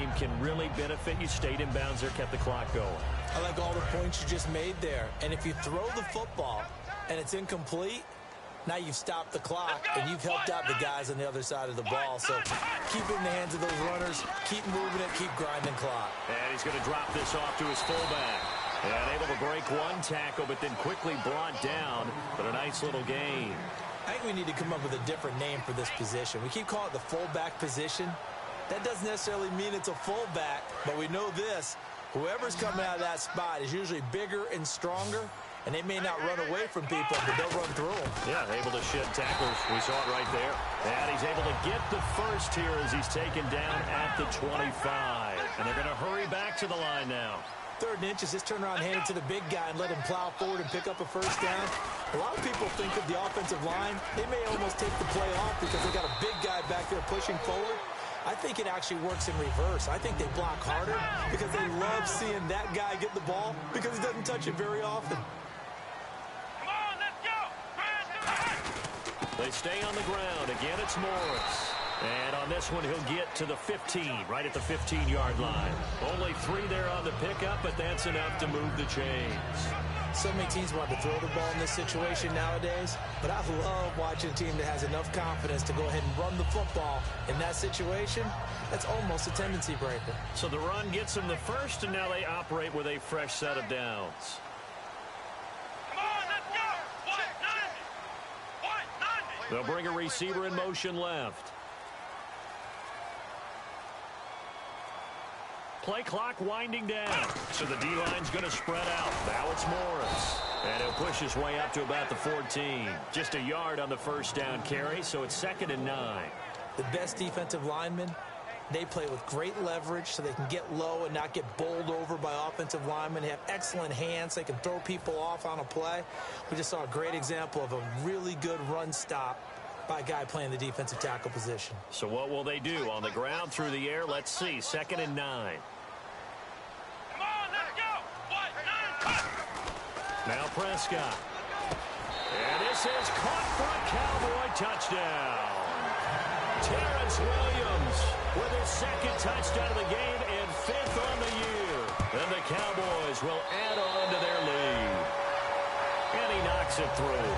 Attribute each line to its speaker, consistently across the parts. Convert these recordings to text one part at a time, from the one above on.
Speaker 1: team can really benefit. You stayed in bounds there, kept the clock going.
Speaker 2: I like all the points you just made there. And if you throw the football and it's incomplete, now you've stopped the clock and you've helped out the guys on the other side of the ball. So keep it in the hands of those runners, keep moving it, keep grinding clock.
Speaker 1: And he's going to drop this off to his fullback. And able to break one tackle, but then quickly brought down. But a nice little gain.
Speaker 2: I think we need to come up with a different name for this position. We keep calling it the fullback position. That doesn't necessarily mean it's a fullback, but we know this. Whoever's coming out of that spot is usually bigger and stronger, and they may not run away from people, but they'll run through them.
Speaker 1: Yeah, able to shed tackles. We saw it right there. And he's able to get the first here as he's taken down at the 25. And they're going to hurry back to the line now.
Speaker 2: 3rd and inches, just turn around and hand it to the big guy and let him plow forward and pick up a first down. A lot of people think of the offensive line, they may almost take the play off because they got a big guy back there pushing forward. I think it actually works in reverse. I think they block harder because they love seeing that guy get the ball because he doesn't touch it very often.
Speaker 3: Come on, let's go!
Speaker 1: They stay on the ground. Again, it's Morris. And on this one, he'll get to the 15, right at the 15-yard line. Only 3 there on the pickup, but that's enough to move the chains.
Speaker 2: So many teams want to throw the ball in this situation nowadays, but I love watching a team that has enough confidence to go ahead and run the football in that situation. That's almost a tendency breaker.
Speaker 1: So the run gets them the first, and now they operate with a fresh set of downs.
Speaker 3: Come on, let's go! 190!
Speaker 1: They'll bring a receiver in motion left. Play clock winding down. So the D-line's going to spread out. Now it's Morris. And he'll push his way up to about the 14. Just a yard on the first down carry, so it's 2nd and 9.
Speaker 2: The best defensive linemen, they play with great leverage so they can get low and not get bowled over by offensive linemen. They have excellent hands. They can throw people off on a play. We just saw a great example of a really good run stop by a guy playing the defensive tackle position.
Speaker 1: So what will they do? On the ground, through the air, let's see. 2nd and 9.
Speaker 3: Come on, let's go! 190!
Speaker 1: Now Prescott. And this is caught for a Cowboy touchdown. Terrence Williams with his 2nd touchdown of the game and 5th on the year. And the Cowboys will add on to their lead. And he knocks it through.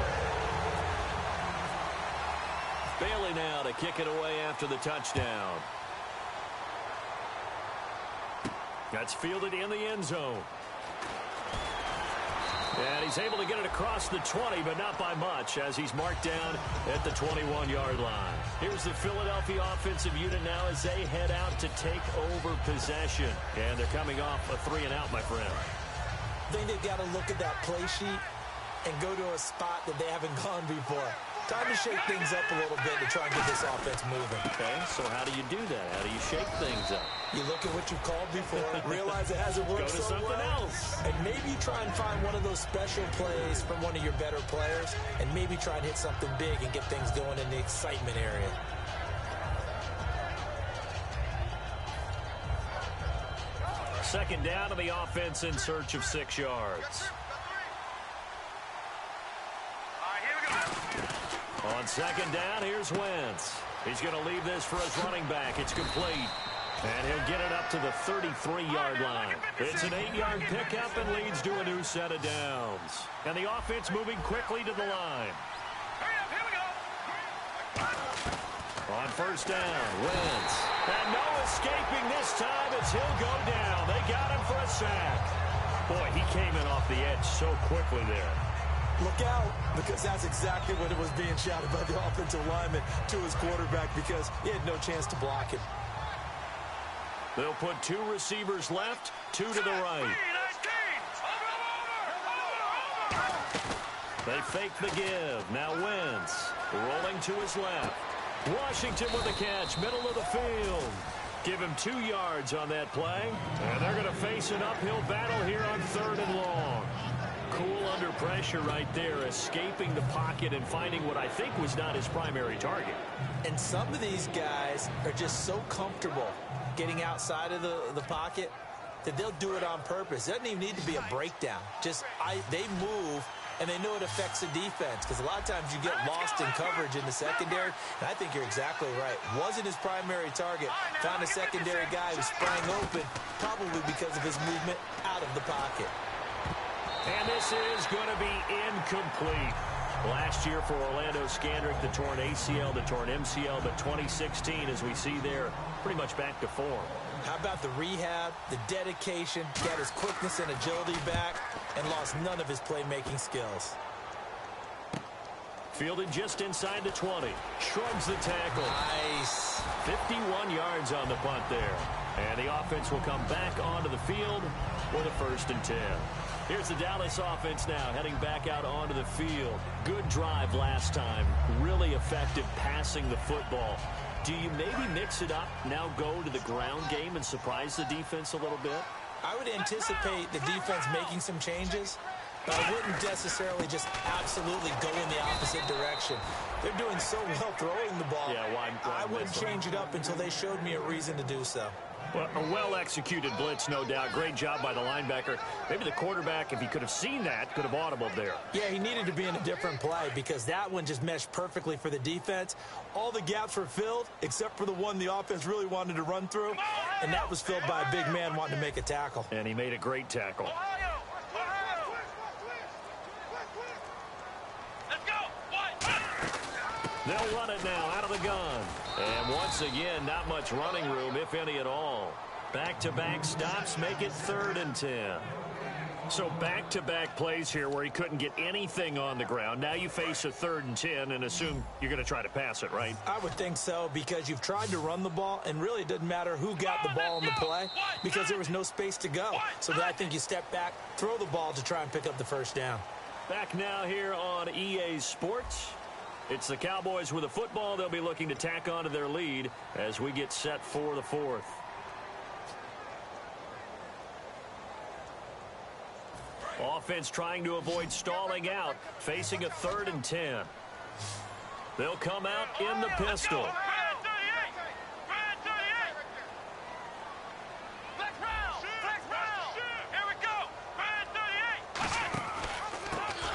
Speaker 1: Bailey now to kick it away after the touchdown. That's fielded in the end zone. And he's able to get it across the 20, but not by much, as he's marked down at the 21-yard line. Here's the Philadelphia offensive unit now as they head out to take over possession. And they're coming off a 3-and-out, my friend.
Speaker 2: I think they've got to look at that play sheet and go to a spot that they haven't gone before. Time to shake things up a little bit to try and get this offense moving.
Speaker 1: Okay, so how do you do that? How do you shake things up?
Speaker 2: You look at what you called before, realize it hasn't worked
Speaker 1: Go to
Speaker 2: so
Speaker 1: something
Speaker 2: well,
Speaker 1: else.
Speaker 2: and maybe try and find one of those special plays from one of your better players, and maybe try and hit something big and get things going in the excitement area.
Speaker 1: Second down to the offense in search of 6 yards. On 2nd down, here's Wentz. He's going to leave this for his running back. It's complete. And he'll get it up to the 33-yard line. It's an 8-yard pickup and leads to a new set of downs. And the offense moving quickly to the line.
Speaker 3: Hurry up, here we go!
Speaker 1: On 1st down, Wentz. And no escaping this time as he'll go down. They got him for a sack. Boy, he came in off the edge so quickly there.
Speaker 2: Look out, because that's exactly what it was being shouted by the offensive lineman to his quarterback, because he had no chance to block him.
Speaker 1: They'll put 2 receivers left, 2 to the right. They fake the give. Now Wentz rolling to his left. Washington with the catch, middle of the field. Give him 2 yards on that play. And they're going to face an uphill battle here on 3rd and long. Cool under pressure right there, escaping the pocket and finding what I think was not his primary target.
Speaker 2: And some of these guys are just so comfortable getting outside of the pocket that they'll do it on purpose. It doesn't even need to be a breakdown. Just they move and they know it affects the defense because a lot of times you get lost in coverage in the secondary, and I think you're exactly right. Wasn't his primary target. Found a secondary guy who sprang open, probably because of his movement out of the pocket.
Speaker 1: And this is going to be incomplete. Last year for Orlando Scandrick, the torn ACL, the torn MCL, but 2016, as we see there, pretty much back to form.
Speaker 2: How about the rehab, the dedication, got his quickness and agility back, and lost none of his playmaking skills.
Speaker 1: Fielded just inside the 20. Shrugs the tackle.
Speaker 2: Nice.
Speaker 1: 51 yards on the punt there. And the offense will come back onto the field with a 1st and 10. Here's the Dallas offense now, heading back out onto the field. Good drive last time. Really effective passing the football. Do you maybe mix it up, now go to the ground game and surprise the defense a little bit?
Speaker 2: I would anticipate the defense making some changes, but I wouldn't necessarily just absolutely go in the opposite direction. They're doing so well throwing the ball.
Speaker 1: Yeah, why
Speaker 2: I wouldn't change it up until they showed me a reason to do so.
Speaker 1: Well, a well-executed blitz, no doubt. Great job by the linebacker. Maybe the quarterback, if he could have seen that, could have audibled there.
Speaker 2: Yeah, he needed to be in a different play because that one just meshed perfectly for the defense. All the gaps were filled except for the one the offense really wanted to run through, and that was filled by a big man wanting to make a tackle.
Speaker 1: And he made a great tackle.
Speaker 3: Let's go.
Speaker 1: They'll run it now out of the gun. And once again, not much running room, if any at all. Back-to-back stops make it 3rd and 10. So back-to-back plays here where he couldn't get anything on the ground. Now you face a 3rd and 10 and assume you're going to try to pass it, right?
Speaker 2: I would think so because you've tried to run the ball, and really it doesn't matter who got the ball in the play because there was no space to go. So I think you step back, throw the ball to try and pick up the 1st down.
Speaker 1: Back now here on EA Sports. It's the Cowboys with the football. They'll be looking to tack on to their lead as we get set for the 4th. Offense trying to avoid stalling out, facing a 3rd and 10. They'll come out in the pistol.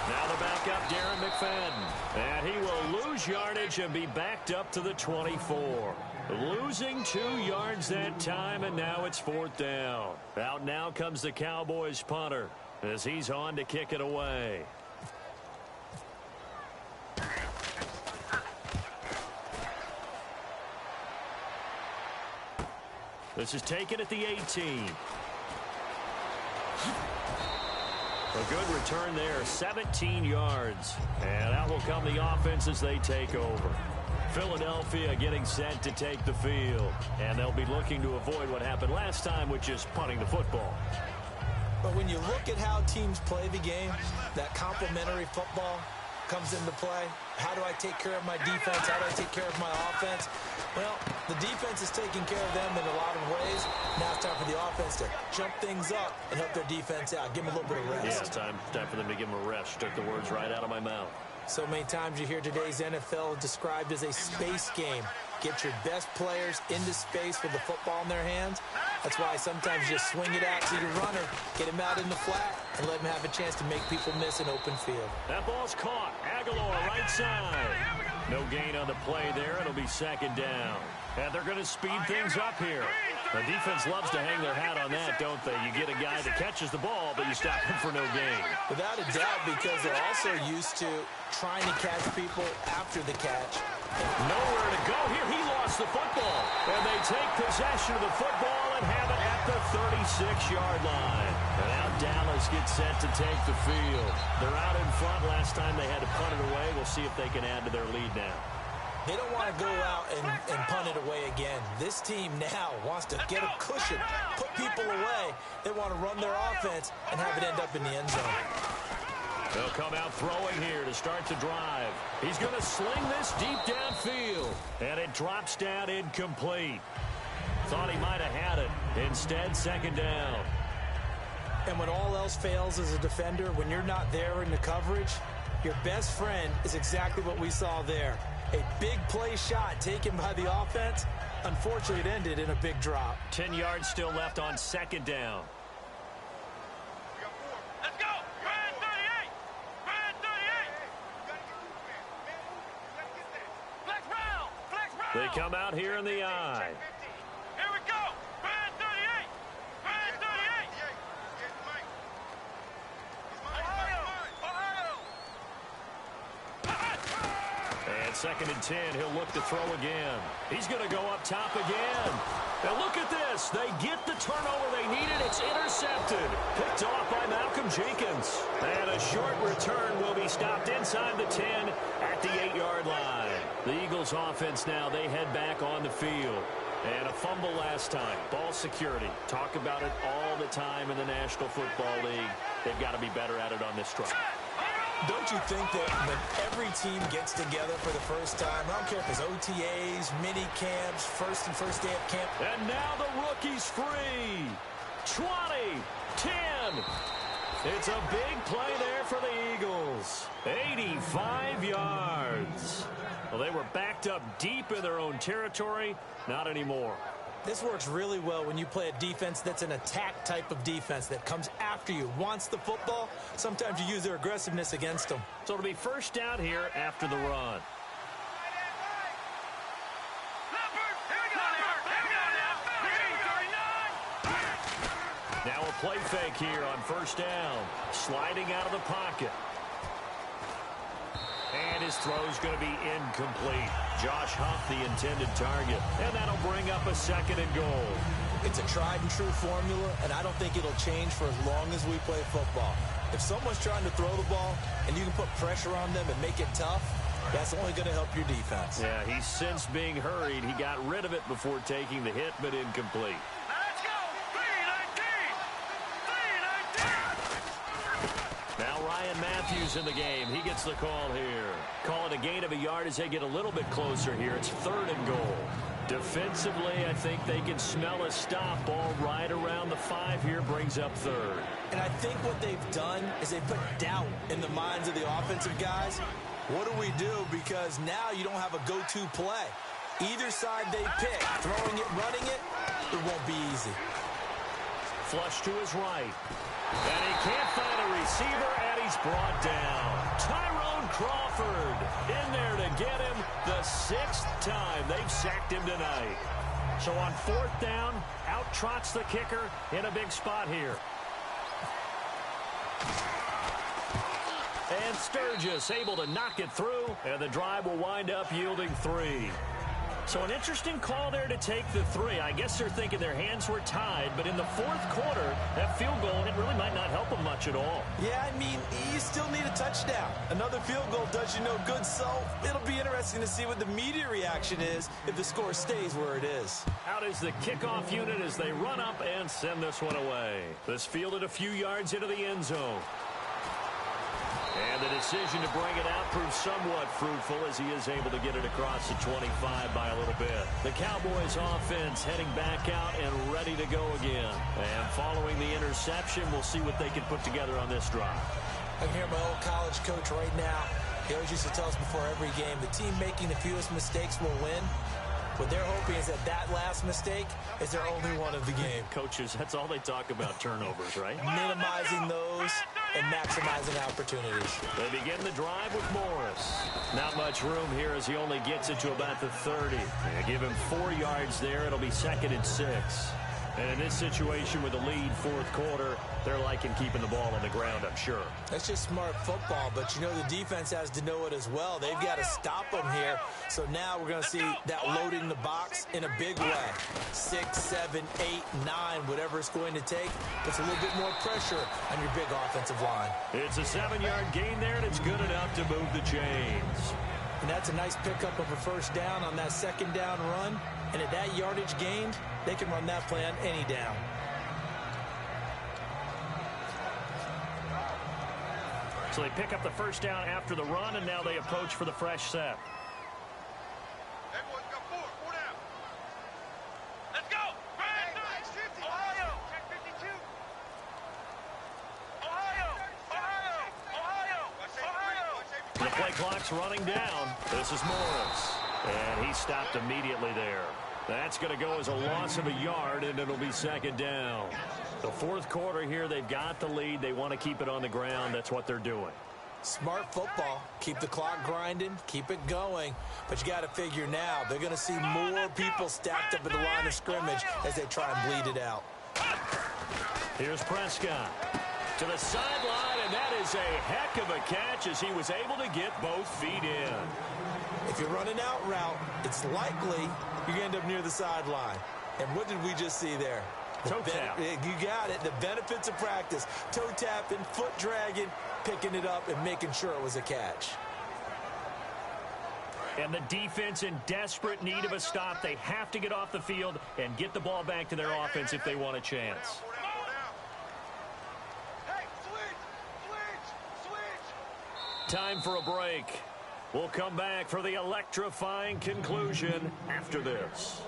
Speaker 1: Now the backup, Darren McFadden. And he will lose yardage and be backed up to the 24. Losing 2 yards that time, and now it's 4th down. Out now comes the Cowboys punter as he's on to kick it away. This is taken at the 18. A good return there, 17 yards. And out will come the offense as they take over. Philadelphia getting set to take the field. And they'll be looking to avoid what happened last time, which is punting the football.
Speaker 2: But when you look at how teams play the game, that complementary football comes into play. How do I take care of my defense? How do I take care of my offense? Well, the defense is taking care of them in a lot of ways. Now it's time for the offense to jump things up and help their defense out. Give them a little bit of rest.
Speaker 1: Yeah, time for them to give them a rest. Took the words right out of my mouth.
Speaker 2: So many times you hear today's NFL described as a space game. Get your best players into space with the football in their hands. That's why sometimes you just swing it out to your runner, get him out in the flat, and let him have a chance to make people miss an open field.
Speaker 1: That ball's caught. Aguilar, right side. No gain on the play there. It'll be 2nd down. And they're going to speed things up here. The defense loves to hang their hat on that, don't they? You get a guy that catches the ball, but you stop him for no gain.
Speaker 2: Without a doubt, because they're also used to trying to catch people after the catch.
Speaker 1: Nowhere to go here. He lost the football. And they take possession of the football and have it at the 36-yard line. And now Dallas gets set to take the field. They're out in front. Last time they had to punt it away. We'll see if they can add to their lead now.
Speaker 2: They don't want to go out and punt it away again. This team now wants to get a cushion, put people away. They want to run their offense and have it end up in the end zone.
Speaker 1: They'll come out throwing here to start the drive. He's going to sling this deep downfield. And it drops down incomplete. Thought he might have had it. Instead, 2nd down.
Speaker 2: And when all else fails as a defender, when you're not there in the coverage, your best friend is exactly what we saw there. A big play shot taken by the offense. Unfortunately, it ended in a big drop.
Speaker 1: 10 yards still left on 2nd down.
Speaker 3: Let's go. Brand 38. Brand
Speaker 1: They come out here in the I.
Speaker 3: Here we go. Brand 38. Brand 38. Ohio.
Speaker 1: And 2nd and 10. He'll look to throw again. He's going to go up top again. And look at this. They get the turnover they needed. It's intercepted. Picked off by Malcolm Jenkins. And a short return will be stopped inside the 10 at the 8-yard line. The Eagles offense now, they head back on the field. And a fumble last time. Ball security. Talk about it all the time in the National Football League. They've got to be better at it on this drive.
Speaker 2: Don't you think that when every team gets together for the first time, I don't care if it's OTAs, mini camps, first day of camp.
Speaker 1: And now the rookie's free. 20, 10. It's a big play there for the Eagles. 85 yards. Well, they were backed up deep in their own territory. Not anymore.
Speaker 2: This works really well when you play a defense that's an attack type of defense that comes after you, wants the football. Sometimes you use their aggressiveness against them.
Speaker 1: So it'll be first down here after the run. Now a play fake here on first down. Sliding out of the pocket. And his throw's going to be incomplete. Josh Huff, the intended target. And that'll bring up a 2nd and goal.
Speaker 2: It's a tried and true formula, and I don't think it'll change for as long as we play football. If someone's trying to throw the ball and you can put pressure on them and make it tough, that's only going to help your defense.
Speaker 1: Yeah, he's since being hurried. He got rid of it before taking the hit, but incomplete.
Speaker 3: Let's go. 3-19.
Speaker 1: Now Ryan Matthews in the game. He gets the call here. Call it a gain of a yard as they get a little bit closer here. It's 3rd and goal. Defensively, I think they can smell a stop. Ball right around the 5 here, brings up 3rd.
Speaker 2: And I think what they've done is they put doubt in the minds of the offensive guys. What do we do? Because now you don't have a go-to play. Either side they pick, throwing it, running it, it won't be easy.
Speaker 1: Flush to his right. And he can't find a receiver, and he's brought down. Tyrone Crawford in there to get him the 6th time they've sacked him tonight. So on 4th down, out trots the kicker in a big spot here. And Sturgis able to knock it through, and the drive will wind up yielding 3. So an interesting call there to take the 3. I guess they're thinking their hands were tied, but in the 4th quarter, that field goal, it really might not help them much at all.
Speaker 2: Yeah, I mean, you still need a touchdown. Another field goal does you no good, so it'll be interesting to see what the media reaction is if the score stays where it is.
Speaker 1: Out is the kickoff unit as they run up and send this one away. This fielded a few yards into the end zone. And the decision to bring it out proves somewhat fruitful as he is able to get it across the 25 by a little bit. The Cowboys offense heading back out and ready to go again. And following the interception, we'll see what they can put together on this drive.
Speaker 2: I can hear my old college coach right now. He always used to tell us before every game, the team making the fewest mistakes will win. What they're hoping is that that last mistake is their only one of the game.
Speaker 1: Coaches, that's all they talk about, turnovers, right?
Speaker 2: Minimizing those and maximizing opportunities.
Speaker 1: They begin the drive with Morris. Not much room here as he only gets it to about the 30. They give him 4 yards there. It'll be 2nd and 6. And in this situation with the lead 4th quarter, they're liking keeping the ball on the ground, I'm sure.
Speaker 2: That's just smart football, but you know the defense has to know it as well. They've got to stop them here. So now we're going to see that loading the box in a big way. 6, 7, 8, 9, whatever it's going to take. Puts a little bit more pressure on your big offensive line.
Speaker 1: It's a 7-yard gain there, and it's good enough to move the chains.
Speaker 2: And that's a nice pickup of a first down on that 2nd down run. And at that yardage gained, they can run that play on any down.
Speaker 1: So they pick up the first down after the run, and now they approach for the fresh set.
Speaker 3: Everyone's got 4 down. Let's go. Brand 50. Ohio. Check 52. Ohio.
Speaker 1: The play clock's running down. This is Morris. And he stopped immediately there. That's going to go as a loss of a yard, and it'll be 2nd down. The 4th quarter here, they've got the lead. They want to keep it on the ground. That's what they're doing.
Speaker 2: Smart football. Keep the clock grinding, keep it going. But you got to figure now, they're going to see more people stacked up at the line of scrimmage as they try and bleed it out.
Speaker 1: Here's Prescott to the sideline, and that is a heck of a catch as he was able to get both feet in.
Speaker 2: If you're running out route, it's likely you're going to end up near the sideline. And what did we just see there?
Speaker 1: Toe tap.
Speaker 2: You got it. The benefits of practice. Toe tapping, foot dragging, picking it up, and making sure it was a catch.
Speaker 1: And the defense in desperate need of a stop. They have to get off the field and get the ball back to their offense if they want a chance. Time for a break. We'll come back for the electrifying conclusion after this.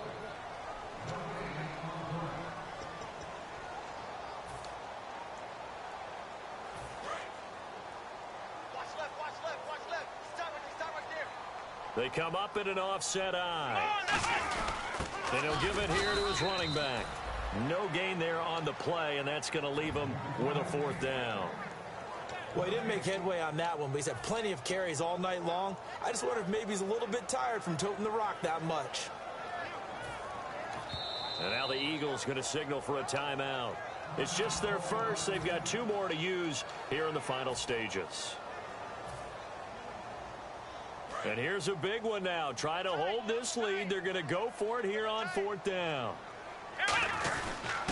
Speaker 1: They come up in an offset eye. And he'll give it here to his running back. No gain there on the play, and that's going to leave him with a fourth down.
Speaker 2: Well, he didn't make headway on that one, but he's had plenty of carries all night long. I just wonder if maybe he's a little bit tired from toting the rock that much.
Speaker 1: And now the Eagles going to signal for a timeout. It's just their first. They've got 2 more to use here in the final stages. And here's a big one now. Try to hold this lead. They're going to go for it here on 4th down.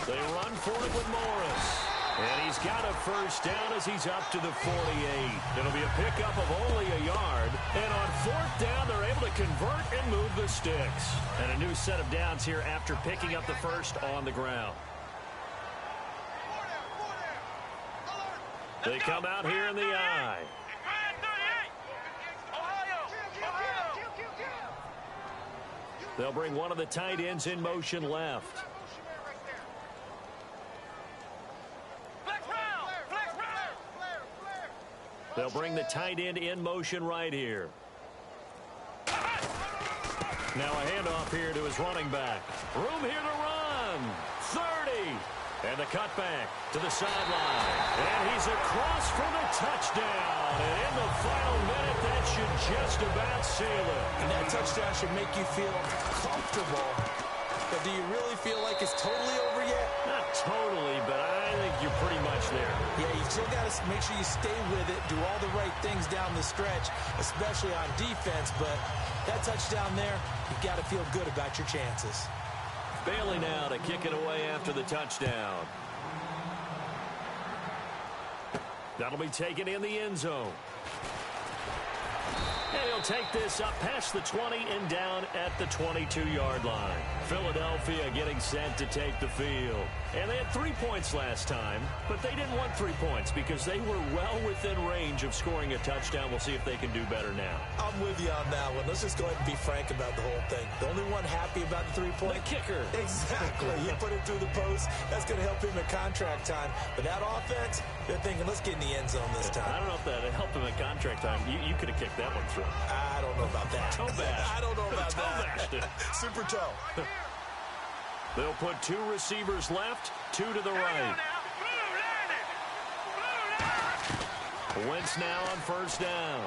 Speaker 1: They run for it with Morris. And he's got a first down as he's up to the 48. It'll be a pickup of only a yard. And on 4th down, they're able to convert and move the sticks. And a new set of downs here after picking up the first on the ground. They come out here in the eye. They'll bring one of the tight ends in motion left. They'll bring the tight end in motion right here. Now a handoff here to his running back. Room here to run. 30. And the cutback to the sideline. And he's across for the touchdown. And in the final minute, that should just about seal it.
Speaker 2: And that touchdown should make you feel comfortable. But do you really feel like it's totally over yet?
Speaker 1: Not totally, but I think you're pretty much there.
Speaker 2: Yeah, you still got to make sure you stay with it, do all the right things down the stretch, especially on defense. But that touchdown there, you got to feel good about your chances.
Speaker 1: Bailey now to kick it away after the touchdown. That'll be taken in the end zone. And he'll take this up past the 20 and down at the 22-yard line. Philadelphia getting set to take the field. And they had 3 points last time, but they didn't want 3 points because they were well within range of scoring a touchdown. We'll see if they can do better now.
Speaker 2: I'm with you on that one. Let's just go ahead and be frank about the whole thing. The only one happy about the 3-point?
Speaker 1: The kicker.
Speaker 2: Exactly. You put it through the post. That's going to help him at contract time. But that offense, they're thinking, let's get in the end zone this time.
Speaker 1: I don't know if that helped him at contract time. You could have kicked that one through.
Speaker 2: I don't know about that.
Speaker 1: Toe bash.
Speaker 2: I don't know about
Speaker 1: toe
Speaker 2: that.
Speaker 1: bashed it.
Speaker 2: Super toe.
Speaker 1: They'll put 2 receivers left, 2 to the right. Wentz now on first down.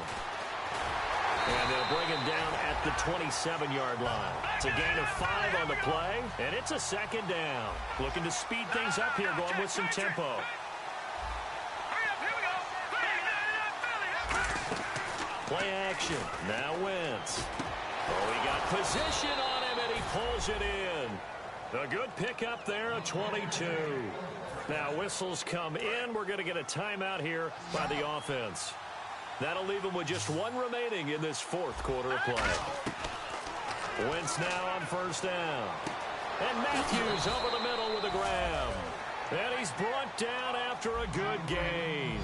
Speaker 1: And they'll bring him down at the 27-yard line. It's a gain of 5 on the play, and it's a second down. Looking to speed things up here, going with some tempo. Play action. Now Wentz. Oh, he got position on him, and he pulls it in. A good pickup there, a 22. Now whistles come in. We're going to get a timeout here by the offense. That'll leave them with just 1 remaining in this 4th quarter of play. Wentz now on first down. And Matthews over the middle with a grab. And he's brought down after a good gain.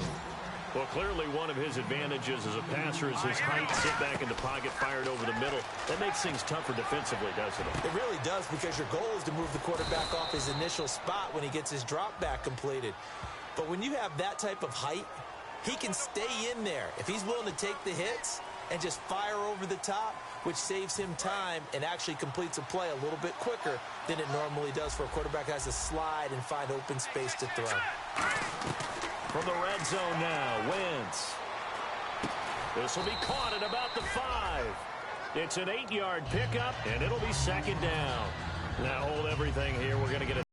Speaker 1: Well, clearly one of his advantages as a passer is his height, sit back in the pocket, fired over the middle. That makes things tougher defensively, doesn't it?
Speaker 2: It really does, because your goal is to move the quarterback off his initial spot when he gets his drop back completed. But when you have that type of height, he can stay in there. If he's willing to take the hits and just fire over the top, which saves him time and actually completes a play a little bit quicker than it normally does for a quarterback who has to slide and find open space to throw.
Speaker 1: From the red zone now, Wentz. This will be caught at about the 5. It's an 8-yard pickup, and it'll be second down. Now hold everything here. We're going to get a